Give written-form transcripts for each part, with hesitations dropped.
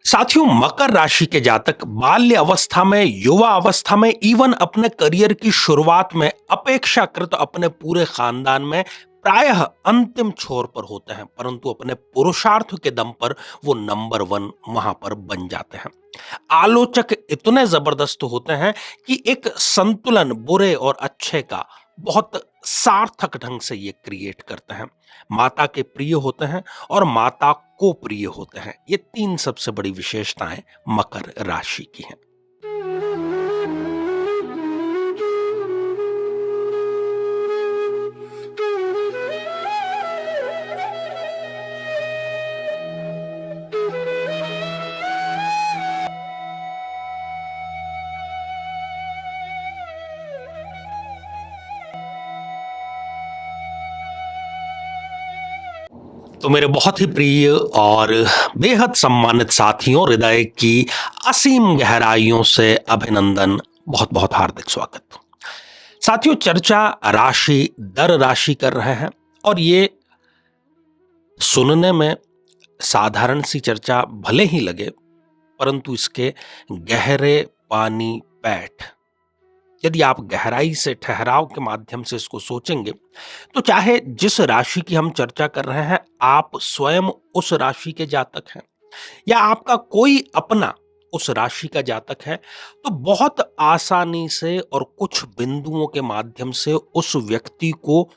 साथियों, मकर राशि के जातक बाल्य अवस्था में, युवा अवस्था में, इवन अपने करियर की शुरुआत में अपेक्षाकृत अपने पूरे खानदान में प्रायः अंतिम छोर पर होते हैं, परंतु अपने पुरुषार्थ के दम पर वो नंबर वन वहां पर बन जाते हैं। आलोचक इतने जबरदस्त होते हैं कि एक संतुलन बुरे और अच्छे का बहुत सार्थक ढंग से ये क्रिएट करते हैं। माता के प्रिय होते हैं और माता को प्रिय होते हैं। ये तीन सबसे बड़ी विशेषताएं मकर राशि की हैं। तो मेरे बहुत ही प्रिय और बेहद सम्मानित साथियों, हृदय की असीम गहराइयों से अभिनंदन, बहुत बहुत हार्दिक स्वागत। साथियों, चर्चा राशि दर राशि कर रहे हैं और ये सुनने में साधारण सी चर्चा भले ही लगे, परंतु इसके गहरे पानी पैठ, यदि आप गहराई से ठहराव के माध्यम से इसको सोचेंगे तो चाहे जिस राशि की हम चर्चा कर रहे हैं आप स्वयं उस राशि के जातक हैं या आपका कोई अपना उस राशि का जातक है, तो बहुत आसानी से और कुछ बिंदुओं के माध्यम से उस व्यक्ति को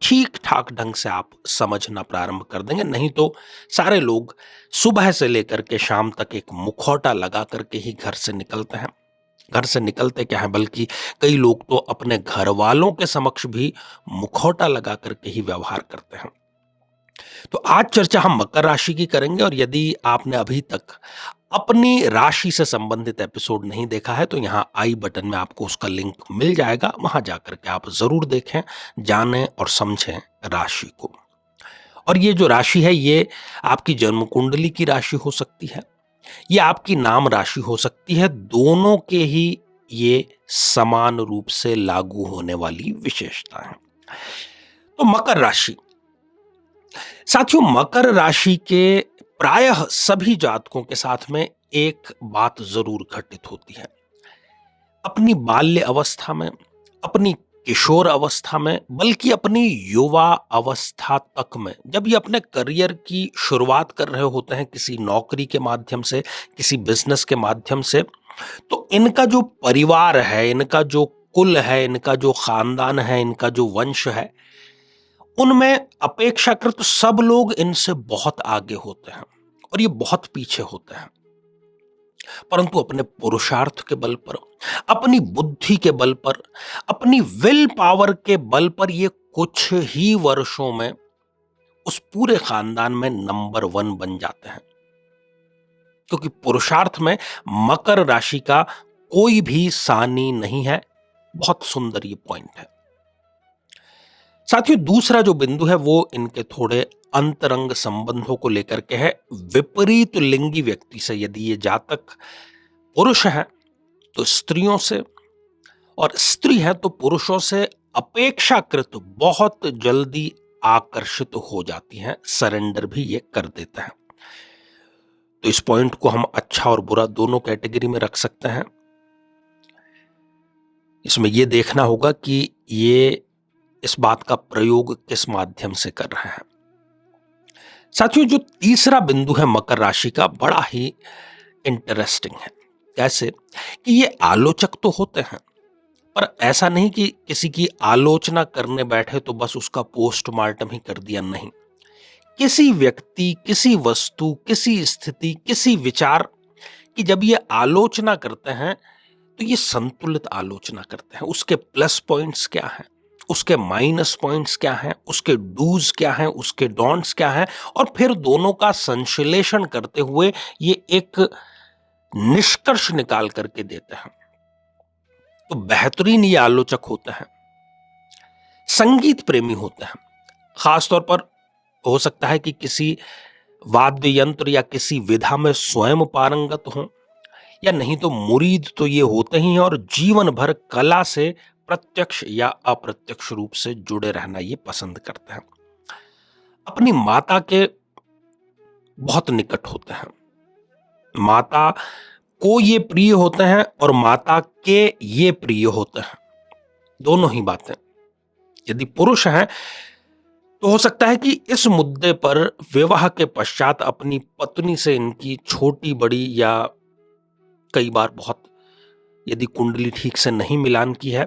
ठीक ठाक ढंग से आप समझना प्रारंभ कर देंगे। नहीं तो सारे लोग सुबह से लेकर के शाम तक एक मुखौटा लगा करके ही घर से निकलते हैं। घर से निकलते क्या है, बल्कि कई लोग तो अपने घर वालों के समक्ष भी मुखौटा लगा करके ही व्यवहार करते हैं। तो आज चर्चा हम मकर राशि की करेंगे और यदि आपने अभी तक अपनी राशि से संबंधित एपिसोड नहीं देखा है तो यहां आई बटन में आपको उसका लिंक मिल जाएगा, वहां जाकर के आप जरूर देखें, जानें और समझें राशि को। और ये जो राशि है ये आपकी जन्म कुंडली की राशि हो सकती है, ये आपकी नाम राशि हो सकती है। दोनों के ही ये समान रूप से लागू होने वाली विशेषता है। तो मकर राशि, साथियों, मकर राशि के प्रायः सभी जातकों के साथ में एक बात जरूर घटित होती है। अपनी बाल्य अवस्था में, अपनी किशोर अवस्था में, बल्कि अपनी युवा अवस्था तक में, जब ये अपने करियर की शुरुआत कर रहे होते हैं किसी नौकरी के माध्यम से, किसी बिजनेस के माध्यम से, तो इनका जो परिवार है, इनका जो कुल है, इनका जो खानदान है, इनका जो वंश है, उनमें अपेक्षाकृत सब लोग इनसे बहुत आगे होते हैं और ये बहुत पीछे होते हैं। परंतु अपने पुरुषार्थ के बल पर, अपनी बुद्धि के बल पर, अपनी विल पावर के बल पर ये कुछ ही वर्षों में उस पूरे खानदान में नंबर वन बन जाते हैं। क्योंकि पुरुषार्थ में मकर राशि का कोई भी सानी नहीं है। बहुत सुंदर ये पॉइंट है। साथियों, दूसरा जो बिंदु है वो इनके थोड़े अंतरंग संबंधों को लेकर के है। विपरीत लिंगी व्यक्ति से, यदि ये जातक पुरुष है तो स्त्रियों से, और स्त्री है तो पुरुषों से अपेक्षाकृत बहुत जल्दी आकर्षित हो जाती हैं, सरेंडर भी ये कर देते हैं। तो इस पॉइंट को हम अच्छा और बुरा दोनों कैटेगरी में रख सकते हैं। इसमें यह देखना होगा कि ये इस बात का प्रयोग किस माध्यम से कर रहे हैं। साथियों, जो तीसरा बिंदु है मकर राशि का, बड़ा ही इंटरेस्टिंग है। कैसे कि ये आलोचक तो होते हैं, पर ऐसा नहीं कि किसी की आलोचना करने बैठे तो बस उसका पोस्टमार्टम ही कर दिया, नहीं। किसी व्यक्ति, किसी वस्तु, किसी स्थिति, किसी विचार की जब ये आलोचना करते हैं तो ये संतुलित आलोचना करते हैं। उसके प्लस पॉइंट्स क्या हैं, उसके माइनस पॉइंट्स क्या हैं, उसके डूज क्या हैं, उसके डोंट्स क्या हैं, और फिर दोनों का संश्लेषण करते हुए ये एक निष्कर्ष निकाल करके देते हैं। तो बेहतरीन ये आलोचक होते हैं। संगीत प्रेमी होते हैं, खासतौर पर हो सकता है कि किसी वाद्य यंत्र या किसी विधा में स्वयं पारंगत हो, या नहीं तो मुरीद तो ये होते ही हैं और जीवन भर कला से प्रत्यक्ष या अप्रत्यक्ष रूप से जुड़े रहना ये पसंद करते हैं। अपनी माता के बहुत निकट होते हैं। माता को ये प्रिय होते हैं और माता के ये प्रिय होते हैं, दोनों ही बातें। यदि पुरुष हैं तो हो सकता है कि इस मुद्दे पर विवाह के पश्चात अपनी पत्नी से इनकी छोटी बड़ी या कई बार बहुत, यदि कुंडली ठीक से नहीं मिलान की है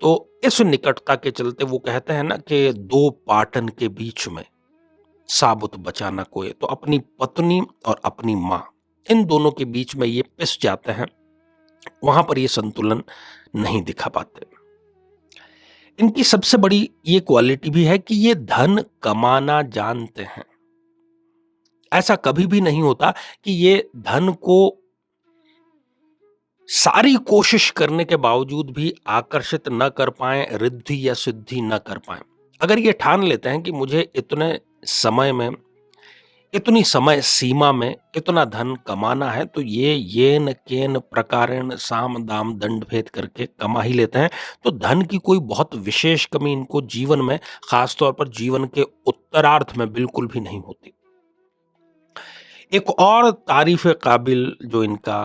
तो इस निकटता के चलते वो कहते हैं ना कि दो पाटन के बीच में साबुत बचा ना कोई, तो अपनी पत्नी और अपनी मां, इन दोनों के बीच में ये पिस जाते हैं, वहां पर ये संतुलन नहीं दिखा पाते। इनकी सबसे बड़ी ये क्वालिटी भी है कि ये धन कमाना जानते हैं। ऐसा कभी भी नहीं होता कि ये धन को सारी कोशिश करने के बावजूद भी आकर्षित न कर पाए, रिद्धि या सिद्धि न कर पाए। अगर ये ठान लेते हैं कि मुझे इतने समय में, इतनी समय सीमा में इतना धन कमाना है, तो ये येन केन प्रकारेण साम दाम दंड भेद करके कमा ही लेते हैं। तो धन की कोई बहुत विशेष कमी इनको जीवन में, खासतौर पर जीवन के उत्तरार्ध में बिल्कुल भी नहीं होती। एक और तारीफ काबिल जो इनका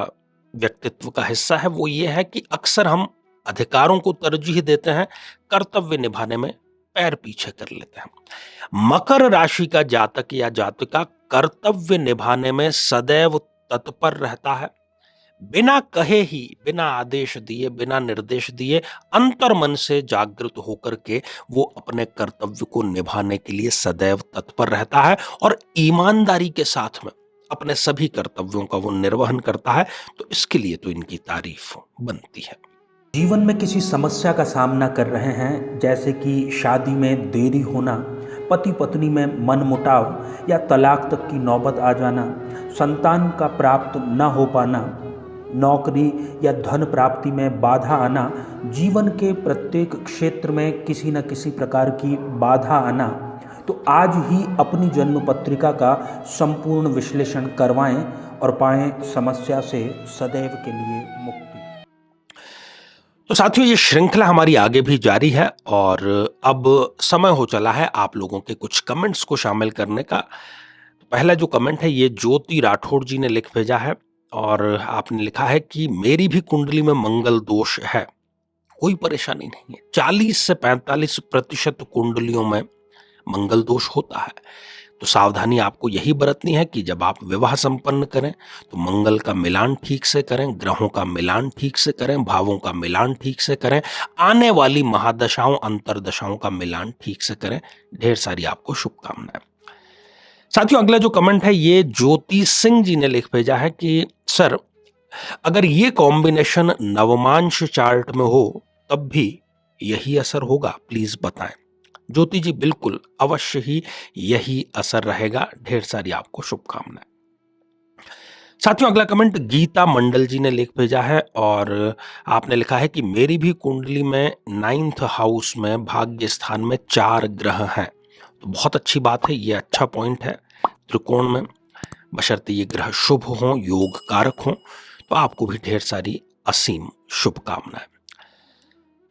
व्यक्तित्व का हिस्सा है वो ये है कि अक्सर हम अधिकारों को तरजीह देते हैं, कर्तव्य निभाने में पैर पीछे कर लेते हैं। मकर राशि का जातक या जातिका कर्तव्य निभाने में सदैव तत्पर रहता है। बिना कहे ही, बिना आदेश दिए, बिना निर्देश दिए अंतर मन से जागृत होकर के वो अपने कर्तव्य को निभाने के लिए सदैव तत्पर रहता है और ईमानदारी के साथ में अपने सभी कर्तव्यों का वो निर्वहन करता है। तो इसके लिए तो इनकी तारीफ बनती है। जीवन में किसी समस्या का सामना कर रहे हैं, जैसे कि शादी में देरी होना, पति पत्नी में मनमुटाव या तलाक तक की नौबत आ जाना, संतान का प्राप्त न हो पाना, नौकरी या धन प्राप्ति में बाधा आना, जीवन के प्रत्येक क्षेत्र में किसी न किसी प्रकार की बाधा आना। तो आज ही अपनी जन्म पत्रिका का संपूर्ण विश्लेषण करवाएं और पाएं समस्या से सदैव के लिए मुक्ति। तो साथियों, ये श्रृंखला हमारी आगे भी जारी है और अब समय हो चला है आप लोगों के कुछ कमेंट्स को शामिल करने का। पहला जो कमेंट है ये ज्योति राठौड़ जी ने लिख भेजा है और आपने लिखा है कि मेरी भी कुंडली में मंगल दोष है, कोई परेशानी नहीं है। 40 से 45% कुंडलियों में मंगल दोष होता है। तो सावधानी आपको यही बरतनी है कि जब आप विवाह संपन्न करें तो मंगल का मिलान ठीक से करें, ग्रहों का मिलान ठीक से करें, भावों का मिलान ठीक से करें, आने वाली महादशाओं अंतरदशाओं का मिलान ठीक से करें। ढेर सारी आपको शुभकामनाएं। साथियों, अगला जो कमेंट है ये ज्योति सिंह जी ने लिख भेजा है कि सर, अगर ये कॉम्बिनेशन नवमांश चार्ट में हो तब भी यही असर होगा, प्लीज बताएं। ज्योति जी, बिल्कुल अवश्य ही यही असर रहेगा। ढेर सारी आपको शुभकामनाएं। साथियों, अगला कमेंट गीता मंडल जी ने लिख भेजा है और आपने लिखा है कि मेरी भी कुंडली में 9th हाउस में भाग्य स्थान में 4 ग्रह हैं। तो बहुत अच्छी बात है, ये अच्छा पॉइंट है। त्रिकोण में बशर्ते ये ग्रह शुभ हों, योग कारक हों, तो आपको भी ढेर सारी असीम शुभकामनाएं।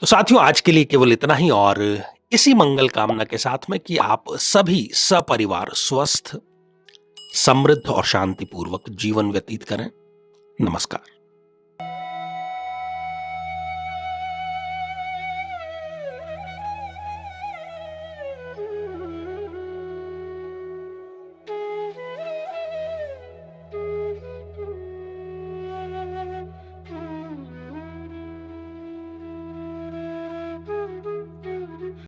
तो साथियों, आज के लिए केवल इतना ही और इसी मंगल कामना के साथ में कि आप सभी सपरिवार स्वस्थ, समृद्ध और शांतिपूर्वक जीवन व्यतीत करें। नमस्कार।